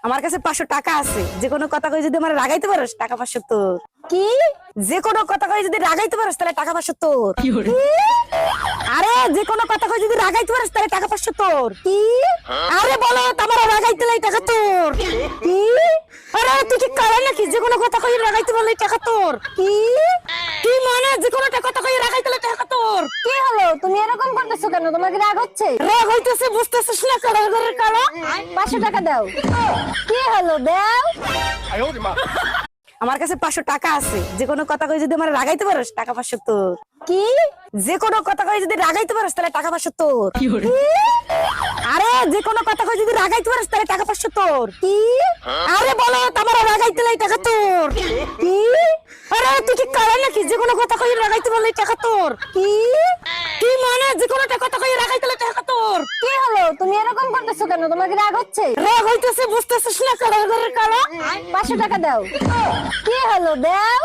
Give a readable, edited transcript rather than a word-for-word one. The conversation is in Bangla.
আমার কাছে 500 টাকা আছে, যে কোনো কথা কই যদি আমার রাগাইতে পারোস টাকা 500 তোর। কি? যে কোনো কথা কই যদি রাগাইতে পারোস তাহলে টাকা 500 তোর। আরে যে কোনো কথা কই যদি রাগাইতে পারোস তাহলে টাকা 500 তোর। কি? আরে বলো তোমার রাগাইতে লাই টাকা তোর। কি? আরে তুই কি করে নাকি যে কোনো কথা কই রাগাইতে বললে টাকা তোর। কি? কি মানে যে কোনো কথা কই রাগাইতে লাই টাকা তোর। কি হলো? তুমি এরকম করতেছো কেন? তোমার কি রাগ হচ্ছে? রাগ হইতেছে বুঝতেছিস না কারো ঘরের কালো। 500 টাকা দাও। কি হলো? দাও। আমার কাছে 500 টাকা আছে, যে কোনো কথা কই যদি আমার রাগাইতে পারোস টাকা 500 তোর। কি? যে কোনো কথা কই যদি রাগাইতে পারোস তাহলে টাকা 500 তোর। আরে যে কোনো কথা কই যদি রাগাইতে পারোস তাহলে টাকা 500 তোর। কি? আরে বলো তোমার রাগাইতে লাই টাকা তোর। কি? আরে তুই কি করে নাকি যে কোনো কথা কই রাগাইতে বললে টাকা তোর। কি? কি মানে যে কোনো কথা কই রাগাইতে লাই টাকা তোর। কি হলো? তুমি এরকম করতেছো কেন? তোমার কি রাগ হচ্ছে? রাগ হইতেছে বুঝতেছিস না কারো ঘরের কালো। 500 টাকা দাও। কি হলো? দাও।